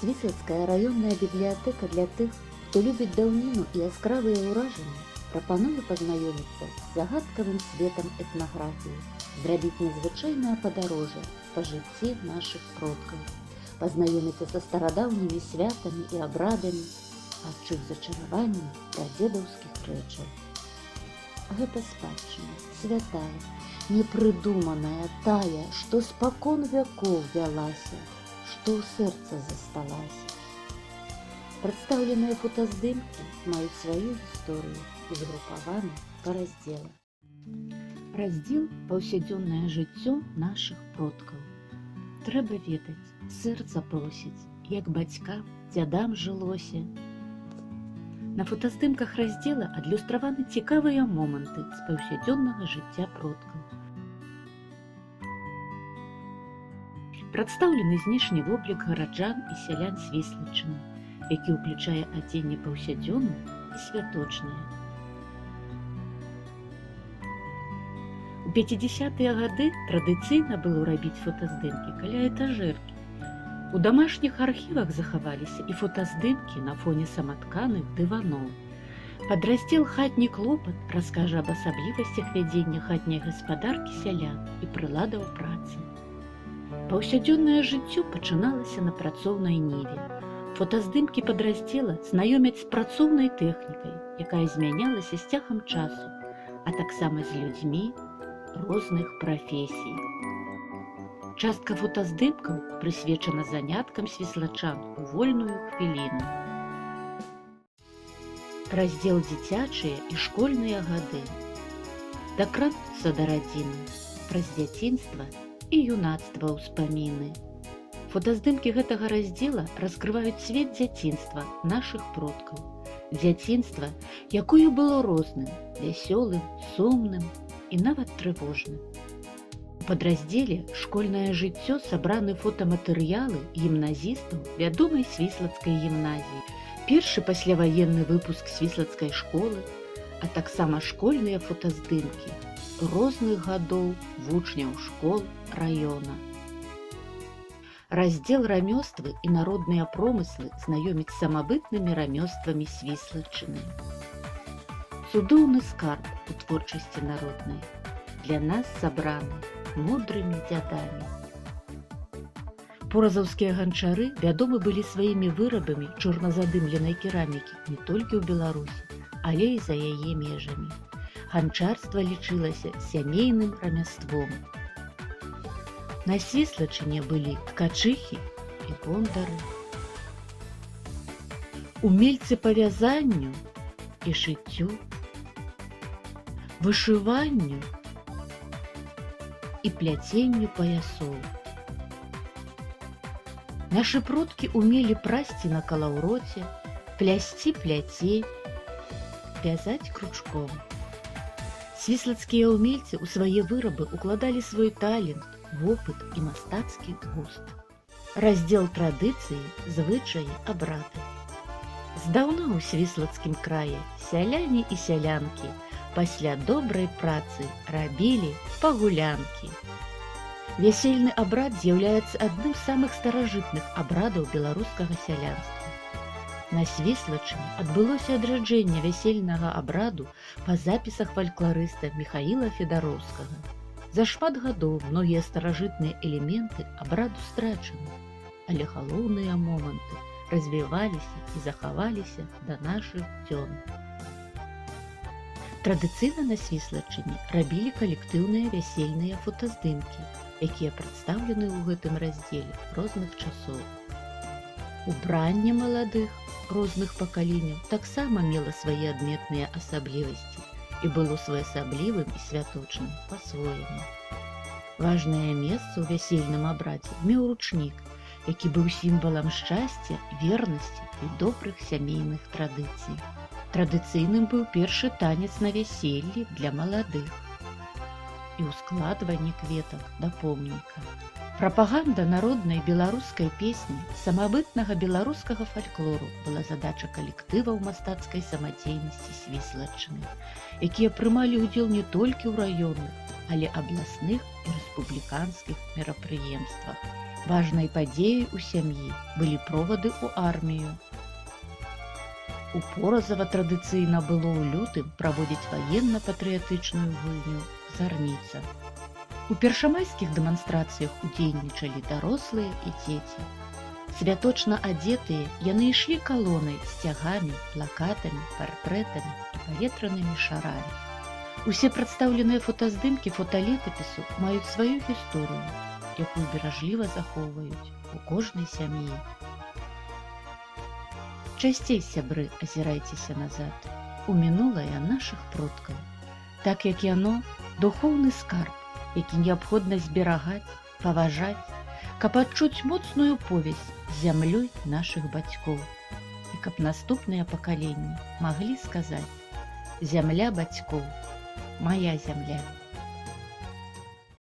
Свіслацкая раённая бібліятэка для тых, хто любіць даўніну і яскравыя ўражанні, прапануе пазнаёміцца з загадкавым светам этнаграфіі, зрабіць незвычайнае падарожжа па жыцці нашых продкаў, пазнаёміцца са старадаўнімі святамі і абрадамі, адчуць зачараванне прадзедаўскіх рэчаў. Гэта спадчына, святая, непрыдуманая, тая, што спакон вякоў вялася, што ў сэрца засталася. Прадстаўленыя фотаздымкі маюць сваю гісторыю і згрупаваны па раздзелах. Раздзел «Паўсядзённае жыццё нашых продкаў». Трэба ведаць, сэрца просіць, як бацькам, дзядам жылося. На фотаздымках раздзела адлюстраваны цікавыя моманты з паўсядзённага жыцця продкаў. Прадстаўлены знешні воблік гараджан і сялян Свіслаччыны, які ўключае адзенне паўсядзённае і святочнае. У 50-тыя гады традыцыйна было рабіць фотаздымкі каля этажэркі. У дамашніх архівах захаваліся і фотаздымкі на фоне саматканых дываноў. Падраздзел «Хатні клопат» раскажа аб асаблівасцях вядзення хатняй гаспадаркі сялян і прыладаў працы. Паўсядзённае жыццё пачыналася на працоўнай ніве. Фотаздымкі падраздзела знаёмяць з працоўнай тэхнікай, якая змянялася з цягам часу, а таксама з людзьмі розных прафесій. Частка фотаздымкаў прысвечана заняткам свіслачан у вольную хвіліну. Раздзел «Дзіцячыя і школьныя гады». Дакрануцца да радзіны, праз дзяцінства і юнацтва ўспаміны. Фотаздымкі гэтага раздзела раскрываюць свет дзяцінства нашых продкаў. Дзяцінства, якое было розным, вясёлым, сумным і нават трывожным. У падраздзеле «Школьнае жыццё» сабраны фотаматэрыялы гімназістаў вядомай свіслацкай гімназіі, першы пасляваенны выпуск свіслацкай школы, а таксама школьныя фотаздымкі розных гадоў вучняў школ раёна. Раздзел «Рамёствы і народныя промыслы» знаёміць з самабытнымі рамёствамі Свіслаччыны. Цудоўны скарб у творчасці народнай для нас сабраны мудрымі дзядамі. Поразаўскія ганчары вядомы былі сваімі вырабамі чорназадымленай керамікі не толькі ў Беларусі, але і за яе межамі. Ганчарства лічылася сямейным рамяством. На Свіслаччыне былі ткачыхі і бондары, умельцы па вязанню і шыццю, вышыванню і пляценню паясоў. Нашы продкі умелі прасці на калаўроце, плясці пляцей, вязаць кручком. Свіслацкія ўмельцы ў свае вырабы укладалі свой талент, вопыт і мастацкі густ. Раздзел «Традыцыі, звычаі, абрады». Здаўна ў свіслацкім краі сяляне і сялянкі пасля добрай працы рабілі пагулянкі. Вясельны абрад з'яўляецца адным з самых старажытных абрадаў беларускага сялянства. На Свіслаччыне адбылося адраджэнне вясельнага абраду па запісах фалькларыста Міхаіла Федароўскага. За шмат гадоў многія старажытныя элементы абраду страчаны, але галоўныя моманты развіваліся і захаваліся да нашых дзён. Традыцыйна на Свіслаччыне рабілі калектыўныя вясельныя фотаздымкі, якія прадстаўлены ў гэтым раздзеле розных часоў. Убранне маладых розных пакаленняў таксама мела свае адметныя асаблівасці і было своеасаблівым і святочным па-свойму. Важнае месца ў вясельным абрадзе меў ручнік, які быў сімвалам шчасця, вернасці і добрых сямейных традыцый. Традыцыйным быў першы танец на вяселлі для маладых і ўскладванне кветак да помніка. Прапаганда народнай беларускай песні, самабытнага беларускага фальклору была задача калектываў мастацкай самадзейнасці Свіслаччыны, якія прымалі ўдзел не толькі ў раённых, але абласных і рэспубліканскіх мерапрыемствах. Важнай падзеяй у сям'і былі провады ў армію. У Поразава традыцыйна было ў лютым праводзіць ваенна-патрыятычную гульню «Зарніца». У першамайскіх дэманстрацыях удзельнічалі дарослыя і дзеці. Святочна адзетыя яны ішлі калонай з сцягамі, плакатамі, партрэтамі і паветранымі шарамі. Усе прадстаўленыя фотаздымкі фоталетапісу маюць сваю гісторыю, якую беражліва захоўваюць у кожнай сям'і. Часцей, сябры, азірайцеся назад, у мінулае нашых продкаў, так як яно духоўны скарб, які неабходна зберагаць, паважаць, каб адчуць моцную повязь з зямлёй нашых бацькоў і каб наступныя пакаленні маглі сказаць: «Зямля бацькоў, мая зямля».